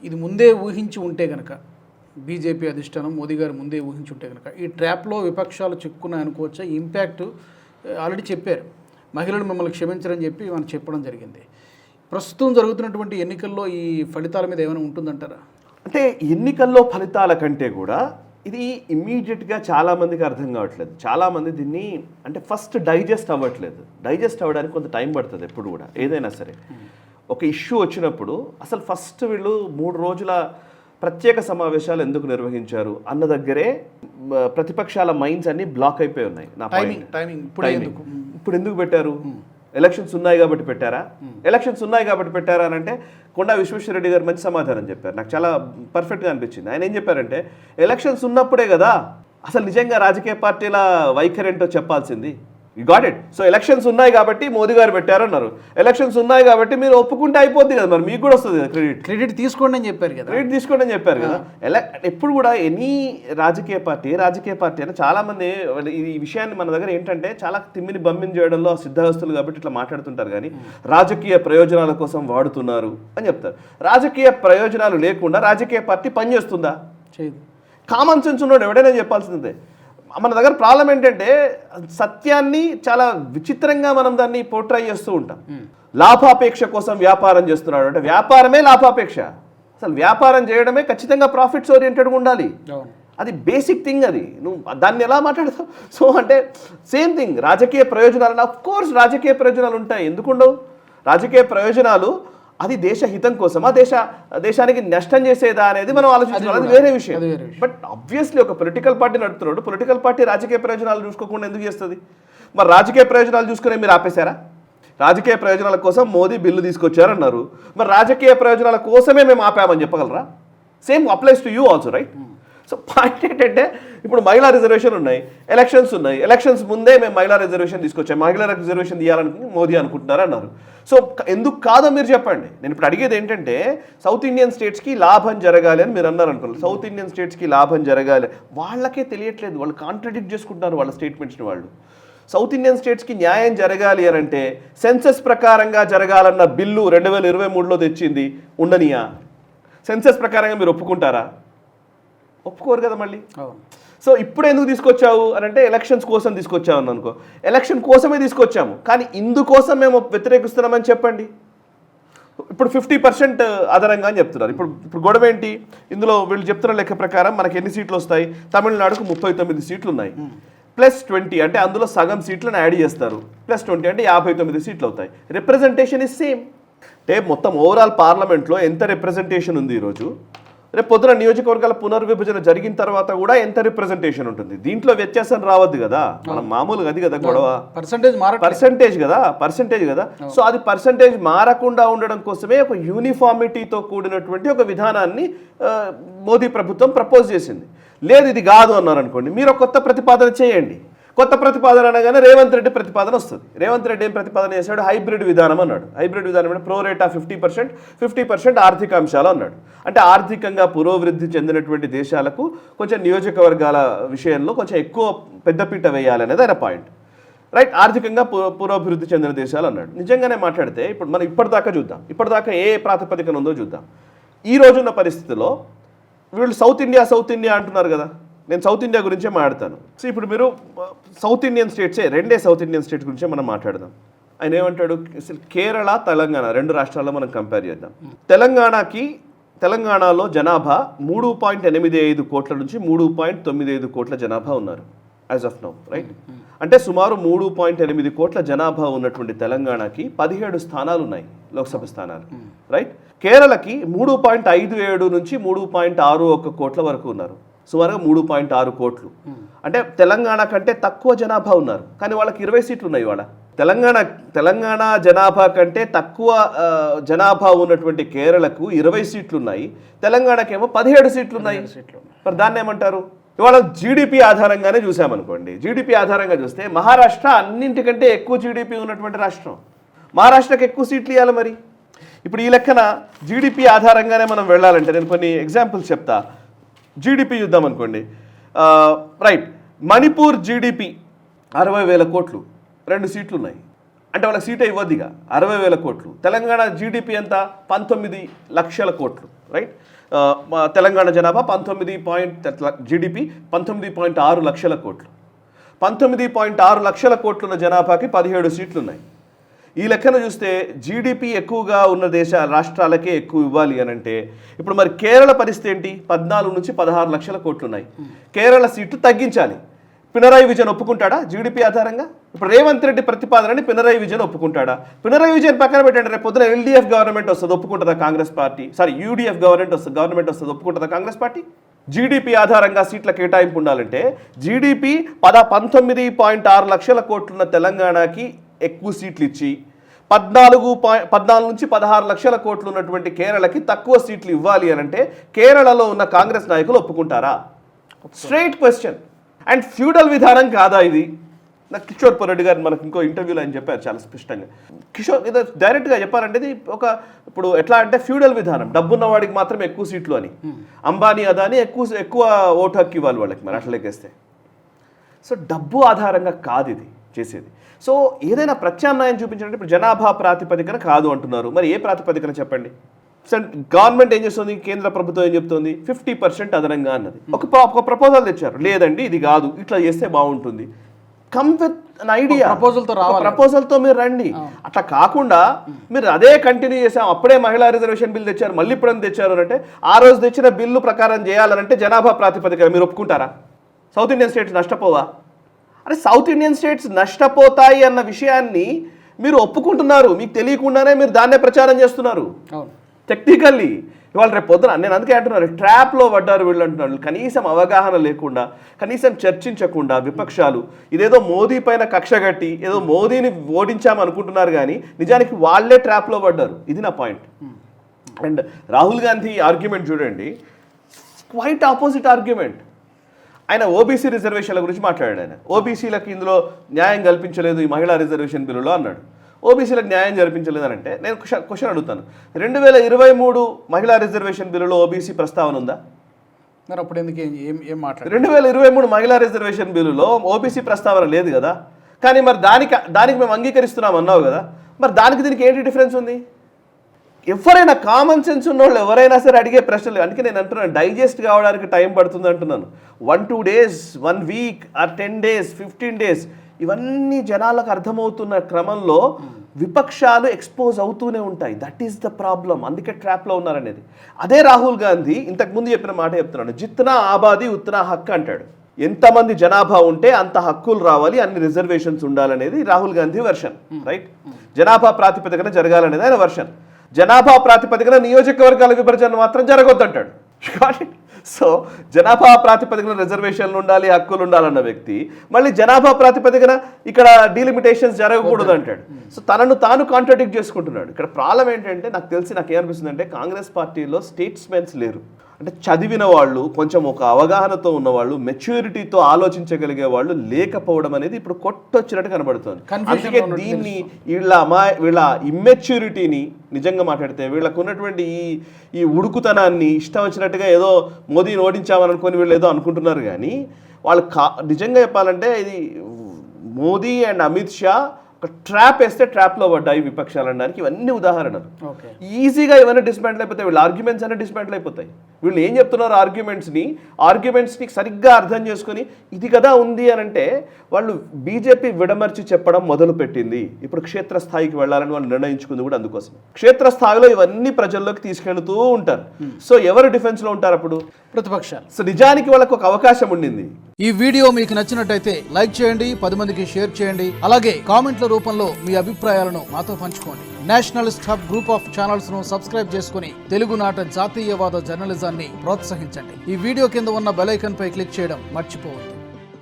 ఇది ముందే ఊహించి ఉంటే కనుక బీజేపీ అధిష్టానం మోదీ గారు ముందే ఊహించి ఉంటే కనుక ఈ ట్రాప్లో విపక్షాలు చిక్కున్నాయి అనుకోవచ్చా? ఈ ఇంపాక్ట్ ఆల్రెడీ చెప్పారు, మహిళలు మిమ్మల్ని క్షమించరని చెప్పి మనం చెప్పడం జరిగింది. ప్రస్తుతం జరుగుతున్నటువంటి ఎన్నికల్లో ఈ ఫలితాల మీద ఏమైనా ఉంటుందంటారా? అంటే ఎన్నికల్లో ఫలితాల కంటే కూడా ఇది ఇమ్మీడియట్గా చాలామందికి అర్థం కావట్లేదు. చాలామంది దీన్ని అంటే ఫస్ట్ డైజెస్ట్ అవ్వట్లేదు. డైజెస్ట్ అవ్వడానికి కొంత టైం పడుతుంది ఎప్పుడు కూడా, ఏదైనా సరే. ఒక ఇష్యూ వచ్చినప్పుడు అసలు ఫస్ట్ వీళ్ళు 3 రోజుల ప్రత్యేక సమావేశాలు ఎందుకు నిర్వహించారు అన్న దగ్గరే ప్రతిపక్షాల మైండ్స్ అన్ని బ్లాక్ అయిపోయి ఉన్నాయి. నా ఇప్పుడు ఎందుకు పెట్టారు? ఎలక్షన్స్ ఉన్నాయి కాబట్టి పెట్టారా? ఎలక్షన్స్ ఉన్నాయి కాబట్టి పెట్టారా అని అంటే కొండా విశ్వేశ్వరరెడ్డి గారు మంచి సమాధానం చెప్పారు. నాకు చాలా పర్ఫెక్ట్గా అనిపించింది. ఆయన ఏం చెప్పారంటే, ఎలక్షన్స్ ఉన్నప్పుడే కదా అసలు నిజంగా రాజకీయ పార్టీల వైఖరి ఏంటో చెప్పాల్సింది. You got it. So elections ఉన్నాయి కాబట్టి మోదీ గారు పెట్టారన్నారు. ఎలక్షన్స్ ఉన్నాయి కాబట్టి మీరు ఒప్పుకుంటే అయిపోద్ది కదా, మరి మీకు కూడా వస్తుంది కదా క్రెడిట్ తీసుకోండి అని చెప్పారు కదా. క్రెడిట్ తీసుకోండి అని చెప్పారు కదా. ఎప్పుడు కూడా ఎనీ రాజకీయ పార్టీ అని చాలామంది ఈ విషయాన్ని మన దగ్గర ఏంటంటే చాలా తిమ్మిని బమ్మిని చేయడంలో సిద్ధహస్తులు కాబట్టి ఇట్లా మాట్లాడుతుంటారు. కానీ రాజకీయ ప్రయోజనాల కోసం వాడుతున్నారు అని చెప్తారు. రాజకీయ ప్రయోజనాలు లేకుండా రాజకీయ పార్టీ పనిచేస్తుందా? చేయదు. కామన్ సెన్స్ ఉన్నాడు ఎవడైనా చెప్పాల్సిందే. మన దగ్గర ప్రాబ్లం ఏంటంటే సత్యాన్ని చాలా విచిత్రంగా మనం దాన్ని పోర్ట్రై చేస్తూ ఉంటాం. లాభాపేక్ష కోసం వ్యాపారం చేస్తున్నాడు అంటే వ్యాపారమే లాభాపేక్ష. అసలు వ్యాపారం చేయడమే ఖచ్చితంగా ప్రాఫిట్స్ ఓరియంటెడ్గా ఉండాలి. అది బేసిక్ థింగ్. అది నువ్వు దాన్ని ఎలా మాట్లాడతావు? సో అంటే సేమ్ థింగ్ రాజకీయ ప్రయోజనాలు. అఫ్ కోర్స్ రాజకీయ ప్రయోజనాలు ఉంటాయి, ఎందుకుండవు? రాజకీయ ప్రయోజనాలు అది దేశ హితం కోసమా, దేశానికి నష్టం చేసేదా అనేది మనం ఆలోచించాలి. అది వేరే విషయం. బట్ ఆబ్వియస్లీ ఒక పొలిటికల్ పార్టీ నడుపుతున్నాడు. పొలిటికల్ పార్టీ రాజకీయ ప్రయోజనాలు చూసుకోకుండా ఎందుకు చేస్తుంది? మరి రాజకీయ ప్రయోజనాలు చూసుకునే మీరు ఆపేశారా? రాజకీయ ప్రయోజనాల కోసం మోదీ బిల్లు తీసుకొచ్చారన్నారు. మరి రాజకీయ ప్రయోజనాల కోసమే మేము ఆపామని చెప్పగలరా? Same applies to you also, right? So point ఏంటంటే ఇప్పుడు మహిళా రిజర్వేషన్ ఉన్నాయి, ఎలక్షన్స్ ఉన్నాయి. ఎలక్షన్స్ ముందే మేము మహిళా రిజర్వేషన్ తీసుకొచ్చాం, మహిళా రిజర్వేషన్ తీయాలని మోదీ అనుకుంటున్నారు అన్నారు. సో ఎందుకు కాదో మీరు చెప్పండి. నేను ఇప్పుడు అడిగేది ఏంటంటే సౌత్ ఇండియన్ స్టేట్స్కి లాభం జరగాలి అని మీరు అన్నారు అనుకోండి. సౌత్ ఇండియన్ స్టేట్స్కి లాభం జరగాలి, వాళ్ళకే తెలియట్లేదు. వాళ్ళు కాంట్రడిక్ట్ చేసుకుంటున్నారు వాళ్ళ స్టేట్మెంట్స్ని వాళ్ళు. సౌత్ ఇండియన్ స్టేట్స్కి న్యాయం జరగాలి అని అంటే సెన్సస్ ప్రకారంగా జరగాలన్న బిల్లు 2023లో తెచ్చింది ఉండనియా? సెన్సస్ ప్రకారంగా మీరు ఒప్పుకుంటారా? ఒప్పుకోరు కదా మళ్ళీ. సో ఇప్పుడు ఎందుకు తీసుకొచ్చావు అని అంటే ఎలక్షన్స్ కోసం తీసుకొచ్చావు అని అనుకో. ఎలక్షన్ కోసమే తీసుకొచ్చాము, కానీ ఇందుకోసం మేము వ్యతిరేకిస్తున్నామని చెప్పండి. ఇప్పుడు 50% అదనంగా అని చెప్తున్నారు. ఇప్పుడు గొడవ ఏంటి? ఇందులో వీళ్ళు చెప్తున్న లెక్క ప్రకారం మనకి ఎన్ని సీట్లు వస్తాయి? తమిళనాడుకు 39 సీట్లు ఉన్నాయి, +20 అంటే అందులో సగం సీట్లను యాడ్ చేస్తారు. +20 అంటే 59 సీట్లు అవుతాయి. Representation is same. అంటే మొత్తం ఓవరాల్ పార్లమెంట్లో ఎంత రిప్రజెంటేషన్ ఉంది ఈరోజు, రేపు పొద్దున నియోజకవర్గాల పునర్విభజన జరిగిన తర్వాత కూడా ఎంత రిప్రజెంటేషన్ ఉంటుంది? దీంట్లో వ్యత్యాసం రావద్దు కదా. మనం మామూలుగా అది కదా గొడవ, పర్సంటేజ్ కదా. సో అది పర్సంటేజ్ మారకుండా ఉండడం కోసమే ఒక యూనిఫార్మిటీతో కూడినటువంటి ఒక విధానాన్ని మోదీ ప్రభుత్వం ప్రపోజ్ చేసింది. లేదు ఇది కాదు అన్నారు అనుకోండి, మీరు కొత్త ప్రతిపాదన చేయండి. కొత్త ప్రతిపాదన అనగానే రేవంత్ రెడ్డి ప్రతిపాదన వస్తుంది. రేవంత్ రెడ్డి ఏం ప్రతిపాదన చేశాడు? హైబ్రిడ్ విధానం అన్నాడు. హైబ్రిడ్ విధానం అంటే ప్రో రేట్ ఆఫ్ 50% ఆర్థిక అంశాలు అన్నాడు. అంటే ఆర్థికంగా పురోభివృద్ధి చెందినటువంటి దేశాలకు కొంచెం నియోజకవర్గాల విషయంలో కొంచెం ఎక్కువ పెద్దపీట వేయాలనేది ఆయన పాయింట్, రైట్? ఆర్థికంగా పురోభివృద్ధి చెందిన దేశాలు అన్నాడు. నిజంగానే మాట్లాడితే ఇప్పుడు మనం ఇప్పటిదాకా ఏ ప్రాతిపదికన ఉందో చూద్దాం. ఈ రోజున్న పరిస్థితిలో వీళ్ళు సౌత్ ఇండియా అంటున్నారు కదా. నేను సౌత్ ఇండియా గురించే మాట్లాడతాను. సో ఇప్పుడు మీరు సౌత్ ఇండియన్ స్టేట్సే, 2 సౌత్ ఇండియన్ స్టేట్స్ గురించే మనం మాట్లాడదాం. ఆయన ఏమంటాడు? కేరళ, తెలంగాణ 2 రాష్ట్రాల్లో మనం కంపేర్ చేద్దాం. తెలంగాణలో జనాభా 3.85 కోట్ల నుంచి 3.95 కోట్ల జనాభా ఉన్నారు యాజ్ ఆఫ్ నౌ, రైట్? అంటే సుమారు 3.8 కోట్ల జనాభా ఉన్నటువంటి తెలంగాణకి 17 స్థానాలు ఉన్నాయి, లోక్సభ స్థానాలు, రైట్? కేరళకి 3.57 నుంచి 3.61 కోట్ల వరకు ఉన్నారు, సుమారుగా 3.6 కోట్లు. అంటే తెలంగాణ కంటే తక్కువ జనాభా ఉన్నారు, కానీ వాళ్ళకి 20 సీట్లు ఉన్నాయి. వాళ్ళ తెలంగాణ జనాభా కంటే తక్కువ జనాభా ఉన్నటువంటి కేరళకు 20 సీట్లు ఉన్నాయి, తెలంగాణకేమో 17 సీట్లు ఉన్నాయి. మరి దాన్ని ఏమంటారు? ఇవాళ జీడిపి ఆధారంగానే చూసామనుకోండి. జీడిపి ఆధారంగా చూస్తే మహారాష్ట్ర అన్నింటికంటే ఎక్కువ జీడిపి ఉన్నటువంటి రాష్ట్రం. మహారాష్ట్రకి ఎక్కువ సీట్లు ఇవ్వాలి. మరి ఇప్పుడు ఈ లెక్కన జీడిపి ఆధారంగానే మనం వెళ్ళాలంటే నేను కొన్ని ఎగ్జాంపుల్స్ చెప్తా. జీడిపి చూద్దాం అనుకోండి, రైట్? మణిపూర్ జీడిపి 60,000 కోట్లు, 2 సీట్లు ఉన్నాయి. అంటే వాళ్ళకి సీటే ఇవ్వద్దిగా 60,000 కోట్లు. తెలంగాణ జీడిపి ఎంత 19 లక్షల కోట్లు, రైట్? తెలంగాణ జనాభా జీడిపి 19.6 లక్షల కోట్లు. 19.6 లక్షల కోట్లున్న జనాభాకి 17 సీట్లు ఉన్నాయి. ఈ లెక్కన చూస్తే జీడిపి ఎక్కువగా ఉన్న రాష్ట్రాలకే ఎక్కువ ఇవ్వాలి అని అంటే ఇప్పుడు మరి కేరళ పరిస్థితి ఏంటి? 14 నుంచి 16 లక్షల కోట్లు ఉన్నాయి. కేరళ సీట్లు తగ్గించాలి. పినరాయి విజయన్ ఒప్పుకుంటాడా జీడిపి ఆధారంగా? ఇప్పుడు రేవంత్ రెడ్డి ప్రతిపాదనని పినరాయి విజయన్ ఒప్పుకుంటాడా? పినరాయి విజయన్ పక్కన పెట్టండి, రేపు పొద్దున ఎల్డీఎఫ్ గవర్నమెంట్ వస్తుంది, ఒప్పుకుంటుందా కాంగ్రెస్ పార్టీ? యూడీఎఫ్ గవర్నమెంట్ వస్తుంది, ఒప్పుకుంటుందా కాంగ్రెస్ పార్టీ? జీడిపి ఆధారంగా సీట్ల కేటాయింపు ఉండాలంటే జీడిపి 19.6 లక్షల కోట్లున్న తెలంగాణకి ఎక్కువ సీట్లు ఇచ్చి 14 నుంచి 16 లక్షల కోట్లు ఉన్నటువంటి కేరళకి తక్కువ సీట్లు ఇవ్వాలి అని అంటే కేరళలో ఉన్న కాంగ్రెస్ నాయకులు ఒప్పుకుంటారా? Straight question. అండ్ ఫ్యూడల్ విధానం కాదా ఇది? నాకు కిషోర్ రెడ్డి గారు మనకు ఇంకో ఇంటర్వ్యూలో ఆయన చెప్పారు చాలా స్పష్టంగా. కిషోర్ ఇది డైరెక్ట్గా చెప్పారంటే ఇది ఇప్పుడు ఎట్లా అంటే ఫ్యూడల్ విధానం, డబ్బున్న వాడికి మాత్రమే ఎక్కువ సీట్లు అని. అంబానీ అదాని ఎక్కువ ఓటు హక్కు ఇవ్వాలి వాళ్ళకి, మరి అట్లా లెక్కేస్తే. సో డబ్బు ఆధారంగా కాదు ఇది చేసేది. సో ఏదైనా ప్రత్యామ్నాయం చూపించాలంటే ఇప్పుడు జనాభా ప్రాతిపదికన కాదు అంటున్నారు. మరి ఏ ప్రాతిపదికన చెప్పండి? గవర్నమెంట్ ఏం చేస్తుంది, కేంద్ర ప్రభుత్వం ఏం చెప్తుంది? 50% అదనంగా అన్నది. ఒక ప్రపోజల్ తెచ్చారు, లేదండి ఇది కాదు, ఇట్లా చేస్తే బాగుంటుంది. కమ్ విత్ అన్ ఐడియా, ప్రపోజల్తో మీరు రండి. అట్లా కాకుండా మీరు అదే కంటిన్యూ చేసాం, అప్పుడే మహిళా రిజర్వేషన్ బిల్ తెచ్చారు, మళ్ళీ ఇప్పుడు తెచ్చారు అంటే ఆ రోజు తెచ్చిన బిల్లు ప్రకారం చేయాలనంటే జనాభా ప్రాతిపదికన మీరు ఒప్పుకుంటారా? సౌత్ ఇండియన్ స్టేట్స్ నష్టపోవా? అరే సౌత్ ఇండియన్ స్టేట్స్ నష్టపోతాయి అన్న విషయాన్ని మీరు ఒప్పుకుంటున్నారు, మీకు తెలియకుండానే మీరు దాన్నే ప్రచారం చేస్తున్నారు. టెక్నికల్లీ ఇవాళ రేపు పొద్దున నేను అందుకే అంటున్నారు, ట్రాప్లో పడ్డారు వీళ్ళు అంటున్నారు. కనీసం అవగాహన లేకుండా, కనీసం చర్చించకుండా విపక్షాలు ఇదేదో మోదీ పైన కక్ష కట్టి ఏదో మోదీని ఓడించామనుకుంటున్నారు, కానీ నిజానికి వాళ్ళే ట్రాప్లో పడ్డారు. ఇది నా point. And Rahul Gandhi argument చూడండి, క్వైట్ ఆపోజిట్ ఆర్గ్యుమెంట్. ఆయన ఓబీసీ రిజర్వేషన్ల గురించి మాట్లాడాడు. ఆయన ఓబీసీలకు ఇందులో న్యాయం కల్పించలేదు ఈ మహిళా రిజర్వేషన్ బిల్లులో అన్నాడు. ఓబీసీలకు న్యాయం జరిపించలేదు అంటే నేను క్వశ్చన్ అడుగుతాను, 2023 మహిళా రిజర్వేషన్ బిల్లులో ఓబీసీ ప్రస్తావన ఉందా? మరి అప్పుడు ఎందుకు ఏం మాట్లాడారు? 2023 మహిళా రిజర్వేషన్ బిల్లులో ఓబీసీ ప్రస్తావన లేదు కదా, కానీ మరి దానికి మేము అంగీకరిస్తున్నాం అన్నావు కదా, మరి దానికి దీనికి ఏంటి డిఫరెన్స్ ఉంది? ఎవరైనా కామన్ సెన్స్ ఉన్నవాళ్ళు ఎవరైనా సరే అడిగే ప్రశ్నలు. అందుకే నేను అంటున్నాను, డైజెస్ట్ కావడానికి టైం పడుతుంది అంటున్నాను. 1-2 days, 1 week or 10 days, 15 days, ఇవన్నీ జనాలకు అర్థమవుతున్న క్రమంలో విపక్షాలు ఎక్స్పోజ్ అవుతూనే ఉంటాయి. That is the problem. అందుకే ట్రాప్లో ఉన్నారనేది. అదే రాహుల్ గాంధీ ఇంతకుముందు చెప్పిన మాట చెప్తున్నాడు, జిత్నా ఆబాదీ ఉత్నా హక్కు అంటాడు. ఎంతమంది జనాభా ఉంటే అంత హక్కులు రావాలి, అన్ని రిజర్వేషన్స్ ఉండాలనేది రాహుల్ గాంధీ వెర్షన్, రైట్? జనాభా ప్రాతిపదికన జరగాలనేది ఆయన వెర్షన్. జనాభా ప్రాతిపదికన నియోజకవర్గాల విభజన మాత్రం జరగొద్దంటాడు. సో జనాభా ప్రాతిపదికన రిజర్వేషన్లు ఉండాలి, హక్కులు ఉండాలన్న వ్యక్తి మళ్ళీ జనాభా ప్రాతిపదికన ఇక్కడ డీలిమిటేషన్స్ జరగకూడదు అంటాడు. సో తనను తాను కాంట్రాడిక్ట్ చేసుకుంటున్నాడు. ఇక్కడ ప్రాబ్లం ఏంటంటే నాకేమనిపిస్తుంది అంటే కాంగ్రెస్ పార్టీలో స్టేట్స్మెన్స్ లేరు. అంటే చదివిన వాళ్ళు, కొంచెం ఒక అవగాహనతో ఉన్నవాళ్ళు, మెచ్యూరిటీతో ఆలోచించగలిగే వాళ్ళు లేకపోవడం అనేది ఇప్పుడు కొట్టొచ్చినట్టు కనబడుతుంది. అందుకే దీన్ని వీళ్ళ ఇమ్మెచ్యూరిటీని నిజంగా మాట్లాడితే వీళ్ళకు ఉన్నటువంటి ఈ ఉడుకుతనాన్ని ఇష్టం వచ్చినట్టుగా ఏదో మోదీని ఓడించామనుకొని వీళ్ళు ఏదో అనుకుంటున్నారు, కానీ వాళ్ళు నిజంగా చెప్పాలంటే ఇది మోదీ అండ్ అమిత్ షా ఒక ట్రాప్ వేస్తే ట్రాప్లో పడ్డాయి విపక్షాలు అనడానికి ఇవన్నీ ఉదాహరణలు. ఈజీగా ఇవన్నీ డిస్మాంటిల్ అయిపోతాయి, వీళ్ళ ఆర్గ్యుమెంట్స్ అన్నీ డిస్మాంటిల్ అయిపోతాయి. వీళ్ళు ఏం చెప్తున్నారు, ఆర్గ్యుమెంట్స్ని సరిగ్గా అర్థం చేసుకొని ఇది కదా ఉంది అని అంటే వాళ్ళు బీజేపీ విడమర్చి చెప్పడం మొదలు పెట్టింది. ఇప్పుడు క్షేత్రస్థాయికి వెళ్ళాలని వాళ్ళు నిర్ణయించుకుంది కూడా అందుకోసం. క్షేత్రస్థాయిలో ఇవన్నీ ప్రజల్లోకి తీసుకెళ్తూ ఉంటారు. సో ఎవరు డిఫెన్స్లో ఉంటారు అప్పుడు? ప్రతిపక్షాలు. సో నిజానికి వాళ్ళకు ఒక అవకాశం ఉండింది. ఈ వీడియో మీకు నచ్చినట్టయితే లైక్ చేయండి, 10 మందికి షేర్ చేయండి. అలాగే కామెంట్ల రూపంలో మీ అభిప్రాయాలను మాతో పంచుకోండి. Nationalist hub group of channels ను సబ్స్క్రైబ్ చేసుకుని తెలుగునాట జాతీయవాద జర్నలిజాన్ని ప్రోత్సహించండి. ఈ వీడియో కింద ఉన్న బెల్ ఐకాన్ పై క్లిక్ చేయడం మర్చిపోవద్దు.